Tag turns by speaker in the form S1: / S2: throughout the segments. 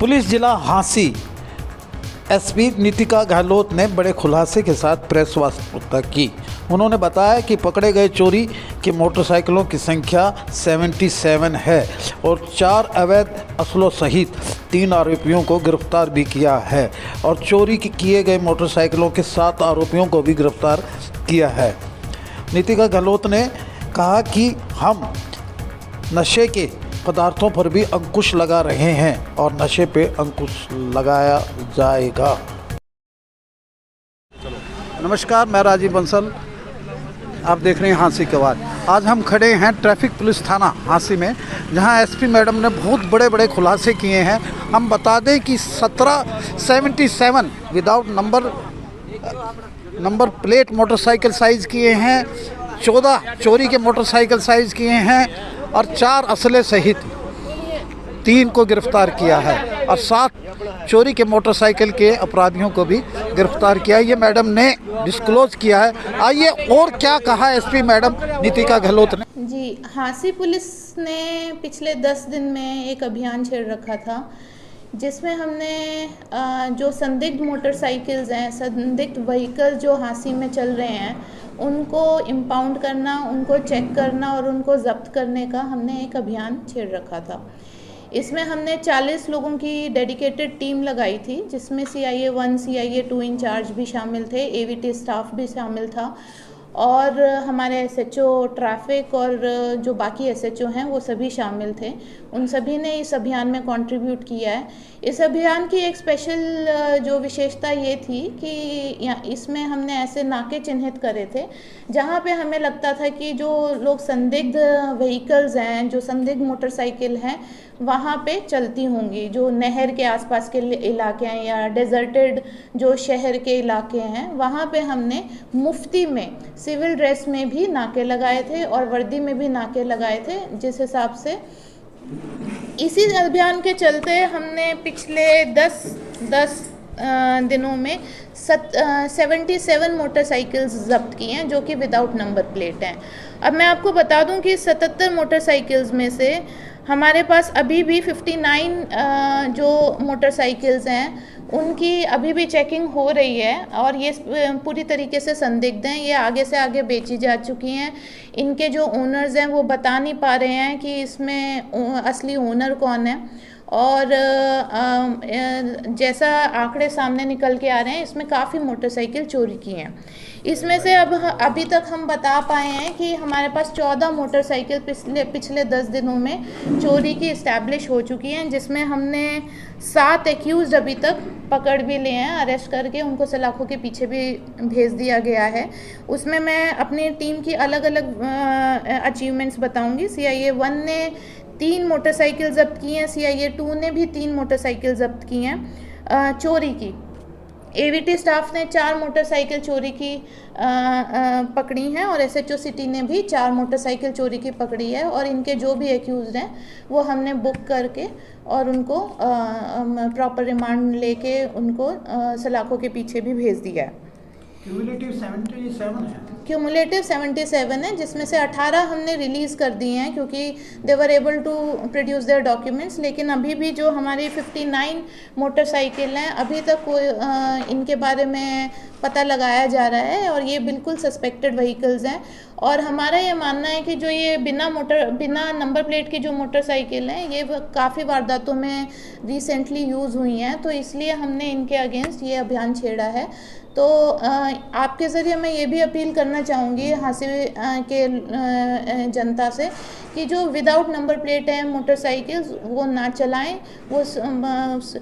S1: Police जिला Hansi SP Nitika Gehlot ने बड़े खुलासे के साथ प्रेस वार्ता की। उन्होंने बताया कि पकड़े गए चोरी की मोटरसाइकिलों की संख्या 77 है और 4 अवैध असलों सहित 3 आरोपियों को गिरफ्तार भी किया है और चोरी किए गए मोटरसाइकिलों के 7 आरोपियों को भी गिरफ्तार किया है। नितिका गहलोत ने कहा कि हम नशे के पदार्थों पर भी अंकुश लगा रहे हैं और नशे पे अंकुश लगाया जाएगा। नमस्कार, मैं राजीव बंसल, आप देख रहे हैं हांसी की आवाज़। आज हम खड़े हैं ट्रैफिक पुलिस थाना हांसी में, जहां एसपी मैडम ने बहुत बड़े बड़े खुलासे किए हैं। हम बता दें कि 77 without number plate motorcycle size किए हैं, 14 चोरी के मोटरसाइकिल साइज़ किए हैं और 4 असले सहित 3 को गिरफ्तार किया है और 7 चोरी के मोटरसाइकिल के अपराधियों को भी गिरफ्तार किया है। ये मैडम ने डिस्क्लोज किया है। आइए और क्या कहा एसपी मैडम नितिका गहलोत ने।
S2: जी, हांसी पुलिस ने पिछले 10 दिन में एक अभियान छेड़ रखा था, जिसमें हमने जो संदिग्ध मोटरसाइकिल्स हैं, संदिग्ध व्हीकल जो हांसी में चल रहे हैं, उनको इम्पाउंड करना, उनको चेक करना और उनको ज़ब्त करने का हमने एक अभियान छेड़ रखा था। इसमें हमने 40 लोगों की डेडिकेटेड टीम लगाई थी, जिसमें CIA 1, CIA 2 इंचार्ज भी शामिल थे, AVT स्टाफ भी शामिल था और हमारे SHO ट्रैफिक और जो बाकी SHO हैं वो सभी शामिल थे। उन सभी ने इस अभियान में कंट्रीब्यूट किया है। इस अभियान की एक स्पेशल जो विशेषता ये थी कि इसमें हमने ऐसे नाके चिन्हित करे थे जहाँ पे हमें लगता था कि जो लोग संदिग्ध व्हीकल्स हैं, जो संदिग्ध मोटरसाइकिल हैं, वहाँ पे चलती होंगी, जो नहर के आसपास के इलाके हैं या डेजर्टेड जो शहर के इलाके हैं, वहाँ पे हमने मुफ्ती में सिविल ड्रेस में भी नाके लगाए थे और वर्दी में भी नाके लगाए थे। जिस हिसाब से इसी अभियान के चलते हमने पिछले 10 दिनों में 77 मोटरसाइकिल्स जब्त की हैं, जो कि विदाउट नंबर प्लेट हैं। अब मैं आपको बता दूं कि 77 मोटरसाइकिल्स में से हमारे पास अभी भी 59 जो मोटरसाइकिल्स हैं उनकी अभी भी चेकिंग हो रही है और ये पूरी तरीके से संदिग्ध हैं। ये आगे से आगे बेची जा चुकी हैं। इनके जो ओनर्स हैं वो बता नहीं पा रहे हैं कि इसमें असली ओनर कौन है और जैसा आंकड़े सामने निकल के आ रहे हैं, इसमें काफ़ी मोटरसाइकिल चोरी की हैं। इसमें से अभी तक हम बता पाए हैं कि हमारे पास 14 मोटरसाइकिल पिछले 10 दिनों में चोरी की इस्टेब्लिश हो चुकी हैं, जिसमें हमने 7 एक्यूज़ अभी तक पकड़ भी लिए हैं, अरेस्ट करके उनको सलाखों के पीछे भी भेज दिया गया है। उसमें मैं अपनी टीम की अलग अलग अचीवमेंट्स बताऊंगी। CIA 1 ने 3 मोटरसाइकिल जब्त की हैं, CIA 2 ने भी 3 मोटरसाइकिल जब्त की हैं चोरी की। AVT स्टाफ ने 4 मोटरसाइकिल चोरी की पकड़ी हैं और SHO सिटी ने भी 4 मोटरसाइकिल चोरी की पकड़ी है और इनके जो भी एक्यूज़ड हैं वो हमने बुक करके और उनको प्रॉपर रिमांड लेके उनको सलाखों के पीछे भी भेज दिया है। क्यूमुलेटिव 77 है, जिसमें से 18 हमने रिलीज़ कर दिए हैं क्योंकि they were able to produce their documents. लेकिन अभी भी जो हमारी 59 मोटरसाइकिल हैं, अभी तक कोई इनके बारे में पता लगाया जा रहा है और ये बिल्कुल सस्पेक्टेड व्हीकल्स हैं। और हमारा ये मानना है कि जो ये बिना नंबर प्लेट की जो मोटरसाइकिल हैं, ये काफ़ी वारदातों में रिसेंटली यूज़ हुई हैं, तो इसलिए हमने इनके अगेंस्ट ये अभियान छेड़ा है। तो आपके ज़रिए मैं ये भी अपील करना चाहूँगी हांसी के जनता से कि जो विदाउट नंबर प्लेट है मोटरसाइकिल्स वो ना चलाएं। वो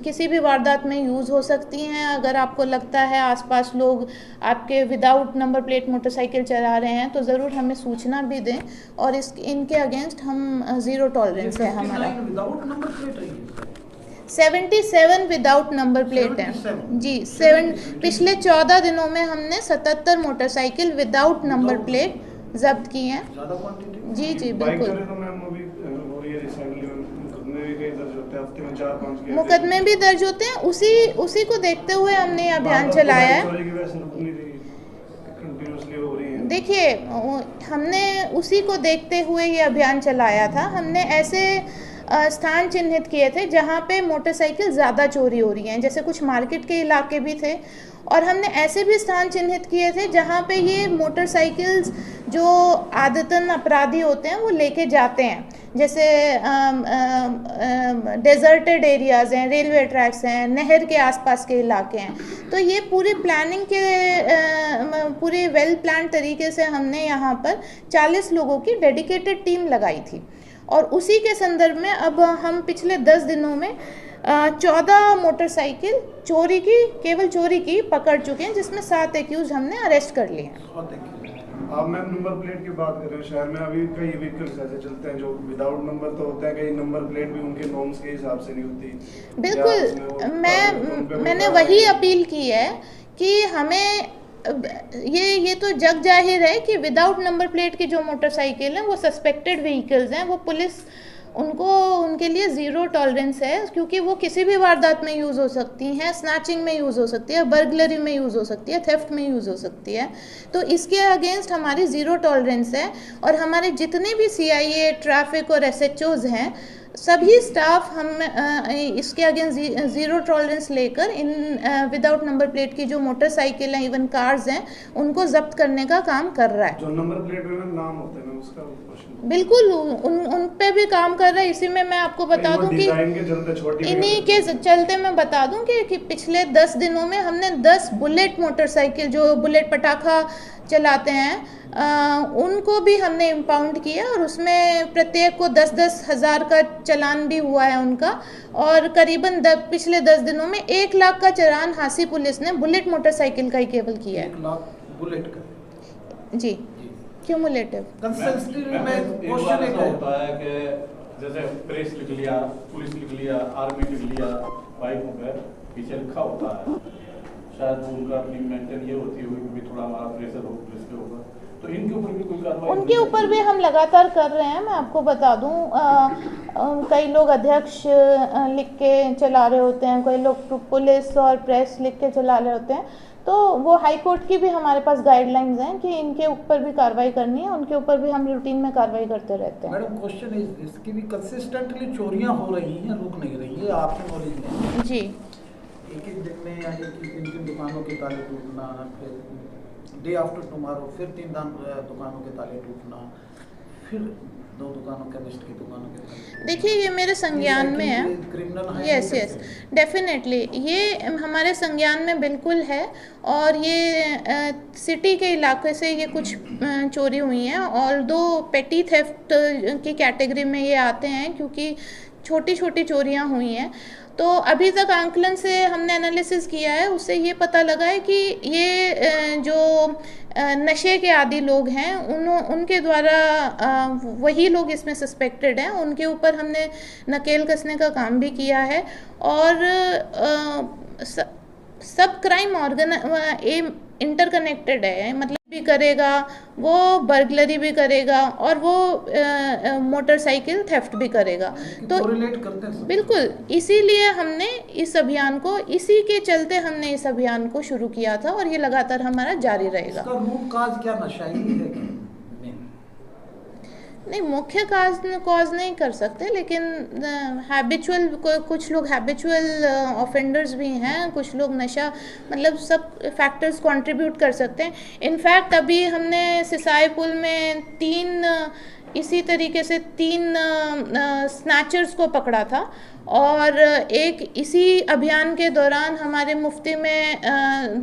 S2: किसी भी वारदात में यूज़ हो सकती हैं। अगर आपको लगता है आसपास लोग आपके विदाउट नंबर प्लेट मोटरसाइकिल चला रहे हैं तो ज़रूर हमें सूचना भी दें और इनके अगेंस्ट हम ज़ीरो टॉलरेंस है हमारा। 77 विदाउट नंबर प्लेट है जी। पिछले 14 दिनों में हमने 77 मोटरसाइकिल विदाउट नंबर प्लेट जब्त की हैं जी जी बिल्कुल। मुकदमे भी दर्ज होते हैं, उसी को देखते हुए हमने ये अभियान चलाया है। देखिए, हमने उसी को देखते हुए ये अभियान चलाया था। हमने ऐसे स्थान चिन्हित किए थे जहाँ पे मोटरसाइकिल ज़्यादा चोरी हो रही हैं, जैसे कुछ मार्केट के इलाके भी थे, और हमने ऐसे भी स्थान चिन्हित किए थे जहाँ पे ये मोटरसाइकिल्स जो आदतन अपराधी होते हैं वो लेके जाते हैं, जैसे डेजर्टेड एरियाज़ हैं, रेलवे ट्रैक्स हैं, नहर के आसपास के इलाके हैं। तो ये पूरी प्लानिंग के पूरे वेल प्लान तरीके से हमने यहाँ पर 40 लोगों की डेडिकेटेड टीम लगाई थी, और उसी के संदर्भ में अब हम पिछले 10 दिनों में 14 मोटरसाइकिल चोरी की, केवल चोरी की पकड़ चुके हैं, जिसमें 7 एक्यूज हमने अरेस्ट कर लिए हैं।
S3: आप मैम नंबर प्लेट की बात कर रहे हैं, शहर में अभी कई व्हीकल्स ऐसे चलते हैं जो विदाउट नंबर तो होते हैं, कई नंबर प्लेट भी उनके नॉर्म्स के हिसाब से नहीं होती।
S2: बिल्कुल, मैंने वही अपील की है कि हमें ये तो जग जाहिर है कि विदाउट नंबर प्लेट की जो मोटरसाइकिल हैं वो सस्पेक्टेड व्हीकल्स हैं, वो पुलिस उनके लिए ज़ीरो टॉलरेंस है, क्योंकि वो किसी भी वारदात में यूज़ हो सकती हैं, स्नैचिंग में यूज़ हो सकती है, बर्गलरी में यूज़ हो सकती है, थेफ्ट में यूज़ हो सकती है। तो इसके अगेंस्ट हमारी ज़ीरो टॉलरेंस है, और हमारे जितने भी CIA, ट्रैफिक और SHOs हैं, सभी स्टाफ हम इसके अगेंस्ट ज़ीरो टॉलरेंस लेकर इन विदाउट नंबर प्लेट की जो मोटरसाइकिल हैं, इवन कार्स हैं, उनको जब्त करने का काम कर रहा है।
S3: जो नंबर प्लेट में नाम होते हैं उसका
S2: बिल्कुल उन पे भी काम कर रहा है। इसी में मैं आपको बता दूं कि इन्हीं के चलते मैं बता दूं कि पिछले 10 दिनों में हमने 10 बुलेट मोटरसाइकिल, जो बुलेट पटाखा चलाते हैं, उनको भी हमने इम्पाउंड किया, और उसमें प्रत्येक को 10-10 हज़ार का चालान भी हुआ है उनका, और करीबन पिछले 10 दिनों में 1 लाख का चालान हांसी पुलिस ने बुलेट मोटरसाइकिल का ही केवल किया है।
S4: 1 लाख बुलेट का?
S2: जी, क्यूमुलेटिव।
S4: कंसल्टेटिव में क्वेश्चन एक होता है कि जैसे प्रेस लिख लिया, पुलिस लिख लिया, आर्मी लिख लिया, बाइकों पर पीछे लिखा होता है, शायद उनका अपनी मेंटेन ये होती होगी कि थोड़ा हमारा प्रेशर हो पुलिस के ऊपर, तो इनके ऊपर भी कोई कार्रवाई?
S2: उनके ऊपर भी हम लगातार कर रहे हैं। मैं आपको बता दूं, कई लोग अध्यक्ष लिख के चला रहे होते हैं, कई लोग पुलिस और प्रेस लिख के चला रहे होते हैं, तो वो हाई कोर्ट की भी हमारे पास गाइडलाइंस हैं कि इनके ऊपर भी कार्रवाई करनी है, उनके ऊपर भी हम रूटीन में कार्रवाई करते रहते हैं।
S5: मैडम क्वेश्चन इज इसकी भी कंसिस्टेंटली चोरियां हो रही हैं, रुक नहीं रही है आपके नॉलेज में?
S2: जी,
S5: एक दिन में या एक तीन दुकानों के ताले टूटना, फिर डे आफ्टर टुमारो फिर 3 दुकानों के ताले टूटना, फिर 2 दुकानों केमिस्ट की दुकानों के ताले।
S2: देखिए ये मेरे संज्ञान में है,
S5: क्रिमिनल है।
S2: यस डेफिनेटली ये हमारे संज्ञान में बिल्कुल है, और ये सिटी के इलाके से ये कुछ चोरी हुई हैं, और 2 पेटी थेफ्ट की कैटेगरी में ये आते हैं, क्योंकि छोटी छोटी चोरियां हुई हैं। तो अभी तक आंकलन से हमने एनालिसिस किया है, उससे ये पता लगा है कि ये जो नशे के आदी लोग हैं उनके द्वारा वही लोग इसमें सस्पेक्टेड हैं, उनके ऊपर हमने नकेल कसने का काम भी किया है, और सब क्राइम इंटरकनेक्टेड है, मतलब भी करेगा, वो बर्गलरी भी करेगा, और वो मोटरसाइकिल थेफ्ट भी करेगा। तो
S5: रिलेट करते हैं
S2: बिल्कुल, इसीलिए हमने इस अभियान को, इसी के चलते हमने इस अभियान को शुरू किया था, और ये लगातार हमारा जारी रहेगा।
S5: इसका रूट काज क्या नशाई है क्या?
S2: नहीं, मुख्य कॉज नहीं कर सकते, लेकिन हैबिचुअल, कुछ लोग हैबिचुअल ऑफेंडर्स भी हैं, कुछ लोग नशा, मतलब सब फैक्टर्स कंट्रीब्यूट कर सकते हैं। इनफैक्ट अभी हमने सिसाई पुल में 3 इसी तरीके से 3 स्नैचर्स को पकड़ा था, और एक इसी अभियान के दौरान हमारे मुफ्ती में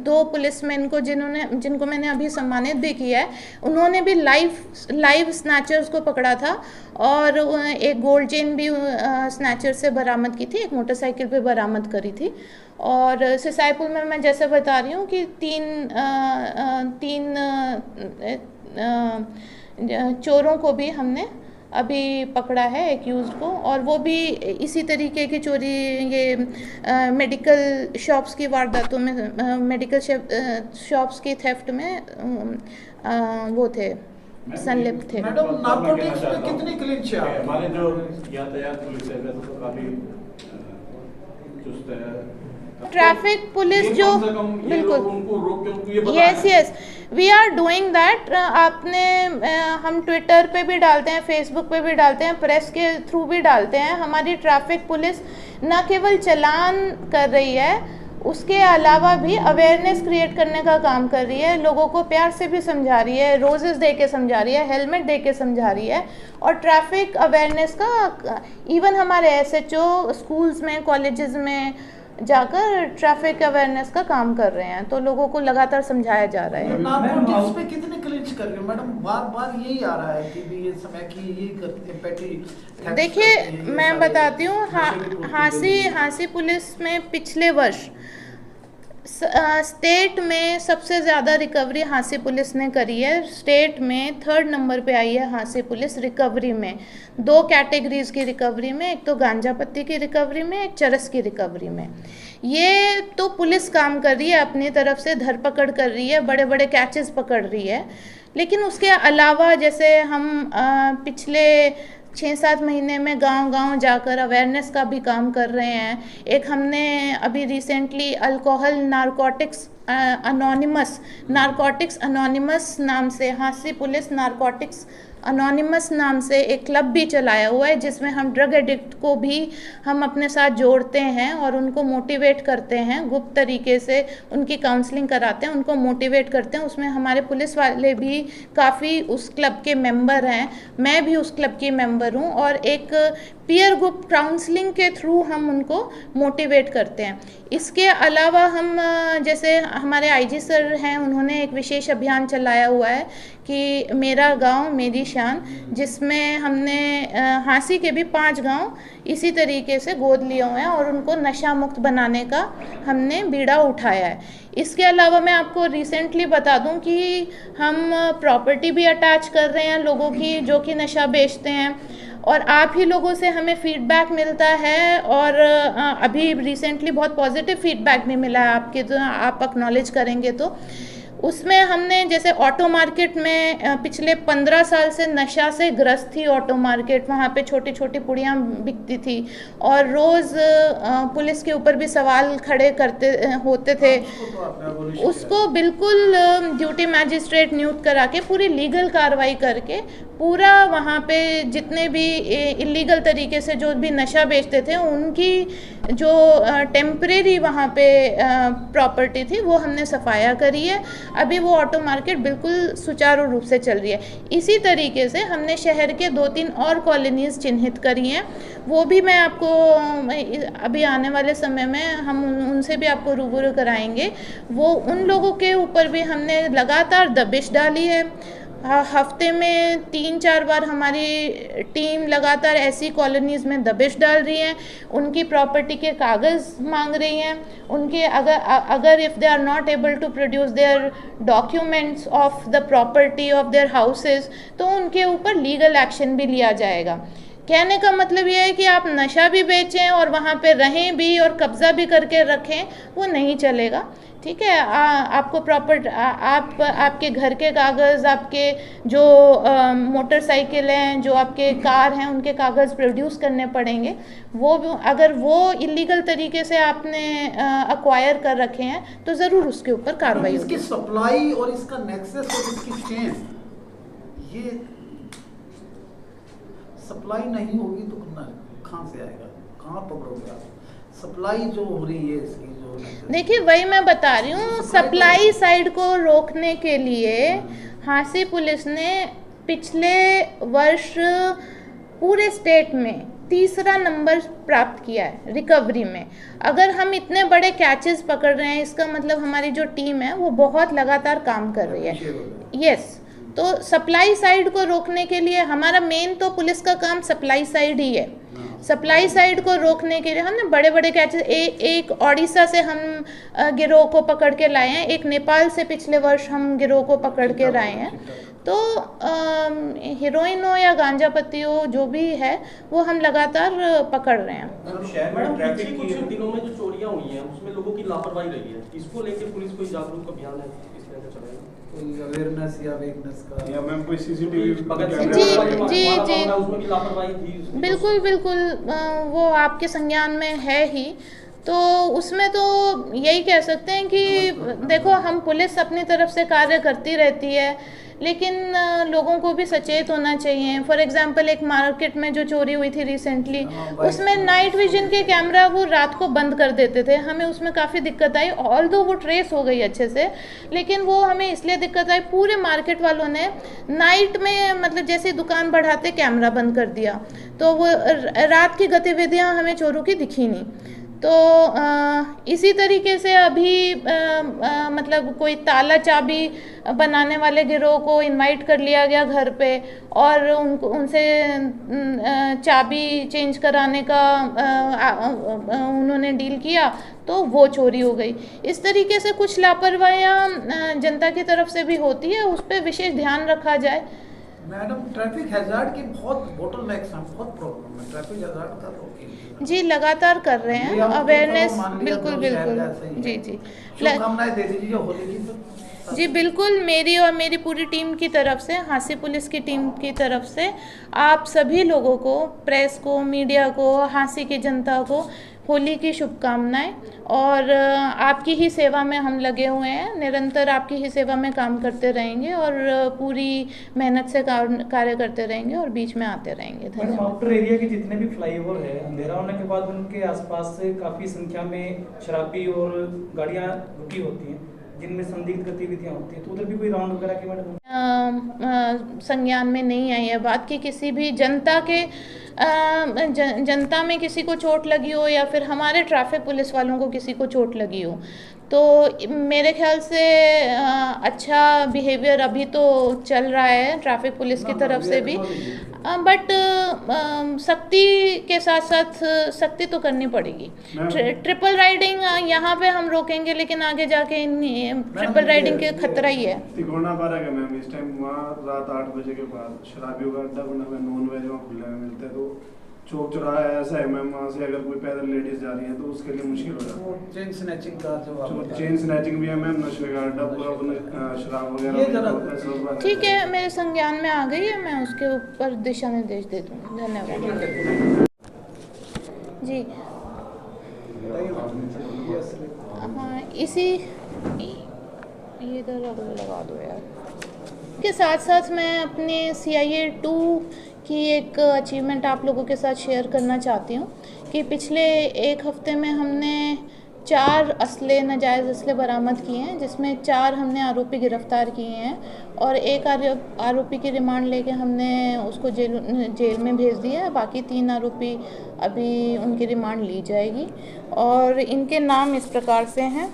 S2: 2 पुलिसमैन को जिनको मैंने अभी सम्मानित भी किया है, उन्होंने भी लाइव स्नैचर्स को पकड़ा था, और एक गोल्ड चेन भी स्नैचर से बरामद की थी, एक मोटरसाइकिल पे बरामद करी थी। और सिसाईपुल में मैं जैसे बता रही हूँ कि 3 चोरों को भी हमने अभी पकड़ा है, एक्यूज को, और वो भी इसी तरीके की चोरी, ये मेडिकल शॉप्स की वारदातों में, मेडिकल शॉप्स की थेफ्ट में वो थे, संलिप्त थे।
S5: मैडम नार्कोटिक्स में कितनी क्लीन चिट?
S4: हमारे जो यातायात पुलिस है वैसे तो काफी चुस्त है,
S2: ट्रैफिक पुलिस जो बिल्कुल
S4: उनको रोक के उनको ये
S2: yes yes we are doing that. आपने हम ट्विटर पे भी डालते हैं, फेसबुक पे भी डालते हैं, प्रेस के थ्रू भी डालते हैं। हमारी ट्रैफिक पुलिस न केवल चालान कर रही है, उसके अलावा भी अवेयरनेस क्रिएट करने का काम कर रही है, लोगों को प्यार से भी समझा रही है, रोजेस दे के समझा रही है, हेलमेट दे के समझा रही है। और ट्रैफिक अवेयरनेस का इवन हमारे SHO स्कूल्स में, कॉलेजेस में जाकर ट्रैफिक अवेयरनेस का काम कर रहे हैं, तो लोगों को लगातार समझाया जा रहा है।
S5: नारकोटिक्स पे कितने क्लिच कर रहे हो मैडम? बार बार यही आ रहा है कि भी ये समय की यही करते हैं, पेटी।
S2: देखिए मैं बताती हूँ, हांसी पुलिस में पिछले वर्ष स्टेट में सबसे ज़्यादा रिकवरी हांसी पुलिस ने करी है। स्टेट में 3rd नंबर पे आई है हांसी पुलिस रिकवरी में। 2 कैटेगरीज की रिकवरी में, एक तो गांजा पत्ती की रिकवरी में, एक चरस की रिकवरी में। ये तो पुलिस काम कर रही है, अपनी तरफ से धरपकड़ कर रही है, बड़े बड़े कैचेस पकड़ रही है। लेकिन उसके अलावा जैसे हम पिछले 6-7 महीने में गांव-गांव जाकर अवेयरनेस का भी काम कर रहे हैं। एक हमने अभी रिसेंटली अल्कोहल नारकोटिक्स अनोनिमस नाम से, हांसी पुलिस नारकोटिक्स अनोनिमस नाम से एक क्लब भी चलाया हुआ है, जिसमें हम ड्रग एडिक्ट को भी हम अपने साथ जोड़ते हैं और उनको मोटिवेट करते हैं, गुप्त तरीके से उनकी काउंसलिंग कराते हैं, उनको मोटिवेट करते हैं। उसमें हमारे पुलिस वाले भी काफ़ी उस क्लब के मेंबर हैं, मैं भी उस क्लब की मेंबर हूँ, और एक पीयर ग्रुप काउंसलिंग के थ्रू हम उनको मोटिवेट करते हैं। इसके अलावा हम जैसे हमारे IG सर हैं, उन्होंने एक विशेष अभियान चलाया हुआ है कि मेरा गांव मेरी शान, जिसमें हमने हांसी के भी 5 गांव इसी तरीके से गोद लिए हुए हैं और उनको नशा मुक्त बनाने का हमने बीड़ा उठाया है। इसके अलावा मैं आपको रिसेंटली बता दूं कि हम प्रॉपर्टी भी अटैच कर रहे हैं लोगों की जो कि नशा बेचते हैं, और आप ही लोगों से हमें फीडबैक मिलता है, और अभी रिसेंटली बहुत पॉजिटिव फीडबैक भी मिला है आपके, तो आप एक्नॉलेज करेंगे तो उसमें हमने जैसे ऑटो मार्केट में पिछले 15 साल से नशा से ग्रस्त थी ऑटो मार्केट, वहाँ पे छोटी छोटी पुड़ियाँ बिकती थी और रोज़ पुलिस के ऊपर भी सवाल खड़े करते होते थे। उसको बिल्कुल ड्यूटी मैजिस्ट्रेट नियुक्त करा के पूरी लीगल कार्रवाई करके पूरा वहाँ पे जितने भी इलीगल तरीके से जो भी नशा बेचते थे उनकी जो टेम्परेरी वहाँ पे प्रॉपर्टी थी वो हमने सफाया करी है। अभी वो ऑटो मार्केट बिल्कुल सुचारू रूप से चल रही है। इसी तरीके से हमने शहर के 2-3 और कॉलोनीज़ चिन्हित करी हैं, वो भी मैं आपको अभी आने वाले समय में हम उनसे भी आपको रूबरू कराएंगे। वो उन लोगों के ऊपर भी हमने लगातार दबिश डाली है। हफ्ते में 3-4 बार हमारी टीम लगातार ऐसी कॉलोनीज़ में दबिश डाल रही है, उनकी प्रॉपर्टी के कागज़ मांग रही हैं, उनके अगर if they are not able to produce their documents of the property of their houses तो उनके ऊपर लीगल एक्शन भी लिया जाएगा। कहने का मतलब ये है कि आप नशा भी बेचें और वहाँ पे रहें भी और कब्ज़ा भी करके रखें, वो नहीं चलेगा। ठीक है, आपको प्रॉपर आपके घर के कागज़, आपके जो मोटरसाइकिल हैं, जो आपके कार हैं, उनके कागज़ प्रोड्यूस करने पड़ेंगे। वो अगर वो इलीगल तरीके से आपने अक्वायर कर रखे हैं तो ज़रूर उसके ऊपर कार्रवाई होगी।
S5: इसकी सप्लाई और इसका नेक्सस और इसकी चेन, ये सप्लाई नहीं होगी तो कहाँ से आएगा, कहाँ पकड़ोगे आप? सप्लाई जो हो रही है इसकी जो,
S2: देखिए वही मैं बता रही हूँ, सप्लाई साइड को रोकने के लिए हांसी पुलिस ने पिछले वर्ष पूरे स्टेट में 3रा नंबर प्राप्त किया है रिकवरी में। अगर हम इतने बड़े कैचेस पकड़ रहे हैं, इसका मतलब हमारी जो टीम है वो बहुत लगातार काम कर रही है। यस, तो सप्लाई साइड को रोकने के लिए हमारा मेन तो पुलिस का काम सप्लाई साइड ही है। सप्लाई साइड को रोकने के लिए हमने बड़े बड़े कैचेस, एक ओडिशा से हम गिरोह को पकड़ के लाए हैं, एक नेपाल से पिछले वर्ष हम गिरोह को पकड़ के लाए हैं। तो हीरोइन हो या गांजा पत्ती हो, जो भी है वो हम लगातार पकड़ रहे हैं।
S6: शहर में ट्रैफिक कुछ दिनों में जो चोरियां हुई हैं उसमें लोगों की लापरवाही रही है, इसको लेकर पुलिस कोई जागरूक अभियान है इस तरह का चलाएगा?
S5: कोई अवेयरनेस या वेकनेस का,
S3: या मैम कोई सीसीटीवी
S2: जी बिल्कुल वो आपके संज्ञान में है ही। तो उसमें तो यही कह सकते हैं कि देखो, हम पुलिस अपनी तरफ से कार्य करती रहती है, लेकिन लोगों को भी सचेत होना चाहिए। फॉर एग्जांपल, एक मार्केट में जो चोरी हुई थी रिसेंटली, उसमें नाइट विजन के कैमरा वो रात को बंद कर देते थे, हमें उसमें काफ़ी दिक्कत आई। ऑल्दो वो ट्रेस हो गई अच्छे से, लेकिन वो हमें इसलिए दिक्कत आई, पूरे मार्केट वालों ने नाइट में मतलब जैसे दुकान बढ़ाते कैमरा बंद कर दिया, तो वो रात की गतिविधियाँ हमें चोरों की दिखी नहीं। तो इसी तरीके से अभी मतलब कोई ताला चाबी बनाने वाले गिरोह को इनवाइट कर लिया गया घर पे, और उनसे चाबी चेंज कराने का उन्होंने डील किया, तो वो चोरी हो गई। इस तरीके से कुछ लापरवाहियाँ जनता की तरफ से भी होती है, उस पर विशेष ध्यान रखा जाए।
S5: मैडम, ट्रैफिक हैजार्ड की बहुत बोटलनेक्स हैं, बहुत प्रॉब्लम है ट्रैफिक हैजार्ड का।
S2: जी, लगातार कर रहे हैं अवेयरनेस। बिल्कुल बिल्कुल, जी जी,
S5: शुभकामनाएं दे दीजिए होली की।
S2: जी बिल्कुल, मेरी और मेरी पूरी टीम की तरफ से, हांसी पुलिस की टीम की तरफ से आप सभी लोगों को, प्रेस को, मीडिया को, हांसी की जनता को होली की शुभकामनाएं। और आपकी ही सेवा में हम लगे हुए हैं, निरंतर आपकी ही सेवा में काम करते रहेंगे और पूरी मेहनत से कार्य करते रहेंगे और बीच में आते रहेंगे। धन्यवाद।
S7: आउटर एरिया के जितने भी फ्लाईओवर है, अंधेरा होने के बाद उनके आसपास से काफ़ी संख्या में शराबी और गाड़ियाँ रुकी होती हैं, जिनमें संदिग्ध गतिविधियाँ होती हैं, तो उधर भी कोई राउंड वगैरह की मैडम
S2: संज्ञान में नहीं आई है बात कि किसी भी जनता के जनता में किसी को चोट लगी हो या फिर हमारे ट्रैफिक पुलिस वालों को किसी को चोट लगी हो। तो मेरे ख्याल से अच्छा बिहेवियर अभी तो चल रहा है ट्रैफिक पुलिस की तरफ से भी, बट सख्ती के साथ साथ सख्ती तो करनी पड़ेगी। ट्रिपल राइडिंग यहाँ पे हम रोकेंगे, लेकिन आगे जाके ट्रिपल राइडिंग के खतरा ही है।
S3: तिकोना पारा का मैम, इस टाइम वहाँ रात 8 बजे के बाद शराबियों का अड्डा बना हुआ है, नॉन वेज वहाँ खुले में मिलते हैं, तो चौक चौराहा ऐसा है मैम, वहाँ से अगर कोई पैदल लेडीज जा रही है तो उसके लिए मुश्किल हो जाता है।
S5: चेन स्नैचिंग का जो
S3: चेन स्नैचिंग भी है मैम, नशे का अड्डा पूरा, शराब वगैरह।
S2: ठीक है, मेरे संज्ञान में आ गई है, मैं उसके ऊपर दिशा निर्देश दे दूँगी। धन्यवाद जी। हाँ, इसी ये इधर लगा दो यार। के साथ साथ मैं अपने CIA 2 की एक अचीवमेंट आप लोगों के साथ शेयर करना चाहती हूँ कि पिछले एक हफ्ते में हमने 4 असले, नाजायज़ असले बरामद किए हैं, जिसमें 4 हमने आरोपी गिरफ्तार किए हैं और एक आरोपी की रिमांड लेके हमने उसको जेल में भेज दिया है। बाकी 3 आरोपी अभी उनकी रिमांड ली जाएगी और इनके नाम इस प्रकार से हैं: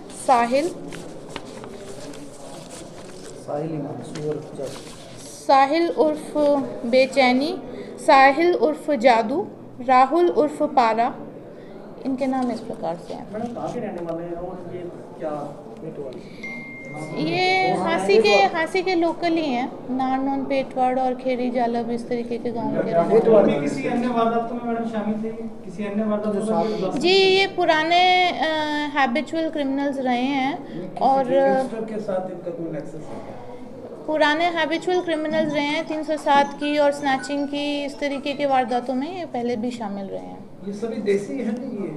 S2: साहिल उर्फ बेचैनी, साहिल उर्फ जादू, राहुल उर्फ पारा। इनके नाम इस प्रकार से हैं।
S6: मैडम, कहाँ के रहने वाले हैं और ये क्या
S2: ये हांसी के लोकल ही हैं, नारनौन, पेटवाड़ और खेड़ी जालब, इस तरीके के गाँव के रहने वाले।
S7: किसी अन्य वारदातों में मैडम शामिल थे? किसी अन्य वारदातों में?
S2: जी, ये पुराने हैबिचुअल क्रिमिनल्स रहे हैं और
S5: के साथ इनका कोई नेक्सस है?
S2: पुराने हैबिचुअल क्रिमिनल्स रहे हैं, 307 की और स्नैचिंग की, इस तरीके के वारदातों में ये पहले भी शामिल रहे हैं।
S5: ये सभी देसी हैं ये?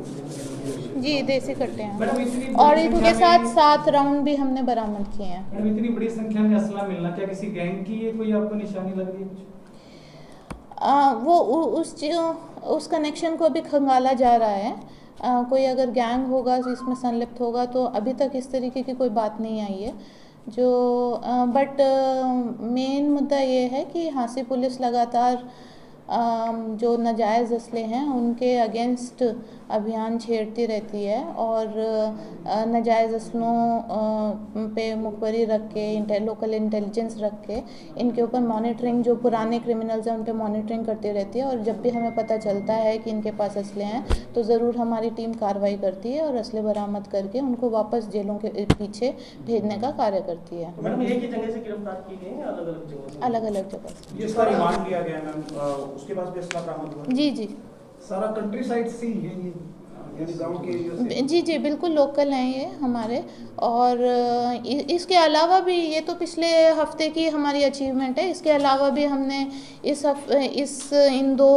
S2: जी, देसी कट्टे हैं और इनके साथ 7 राउंड भी हमने बरामद किए हैं।
S7: मैडम, इतनी बड़ी संख्या में असला मिलना, क्या किसी गैंग की ये कोई आपको निशानी लग रही है?
S2: वो उस कनेक्शन को अभी खंगाला जा रहा है। कोई अगर गैंग होगा, इसमें संलिप्त होगा, तो अभी तक इस तरीके की कोई बात नहीं आई है। बट मेन मुद्दा ये है कि हांसी पुलिस लगातार जो नाजायज़ असले हैं उनके अगेंस्ट अभियान छेड़ती रहती है और नाजायज़ असलों पे मुखबरी रख के, लोकल इंटेलिजेंस रख के इनके ऊपर मॉनिटरिंग, जो पुराने क्रिमिनल्स हैं उन पे मॉनिटरिंग करती रहती है और जब भी हमें पता चलता है कि इनके पास असले हैं तो ज़रूर हमारी टीम कार्रवाई करती है और असले बरामद करके उनको वापस जेलों के पीछे भेजने का कार्य करती है।
S6: मैडम, एक ही जगह से गिरफ्तार की गई है, अलग-अलग जगह से?
S2: अलग-अलग जगह से।
S8: जिसका रिमांड लिया गया मैम, उसके पास भी असला बरामद हुआ?
S2: जी जी,
S5: सारा कंट्री साइड से ही है ये गाँव के एरिया से?
S2: जी जी, बिल्कुल लोकल हैं ये हमारे। और इसके अलावा भी, ये तो पिछले हफ्ते की हमारी अचीवमेंट है, इसके अलावा भी हमने इन 2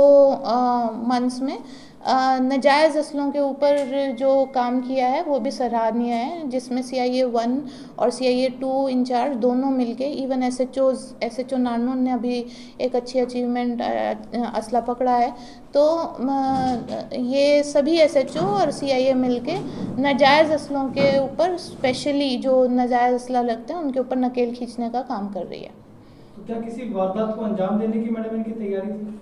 S2: मंथ्स में नाजायज़ असलों के ऊपर जो काम किया है वो भी सराहनीय है, जिसमें CIA 1 और CIA 2 इंचार्ज दोनों मिलके, इवन SHO नारनौल ने अभी एक अच्छी अचीवमेंट असला पकड़ा है। तो ये सभी SHO और CIA मिलके नाजायज़ असलों के ऊपर, स्पेशली जो नाजायज़ असला लगते हैं उनके ऊपर नकेल खींचने का काम कर रही है।
S7: तो क्या किसी वारदात को अंजाम देने की मैडम इनकी तैयारी थी?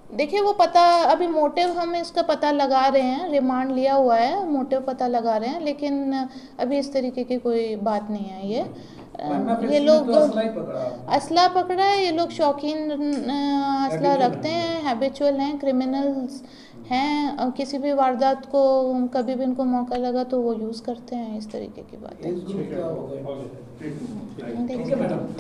S2: देखिए वो पता, अभी मोटिव हम इसका पता लगा रहे हैं, रिमांड लिया हुआ है, मोटिव पता लगा रहे हैं, लेकिन अभी इस तरीके की कोई बात नहीं है। ये लोग असला पकड़ा है, ये लोग शौकीन असला रखते हैं, हैबिचुअल हैं, क्रिमिनल्स हैं, किसी भी वारदात को कभी भी इनको मौका लगा तो वो यूज़ करते हैं, इस तरीके की बात है।
S5: एज ग्रुप क्या होगा?
S2: ठीक है मैडम।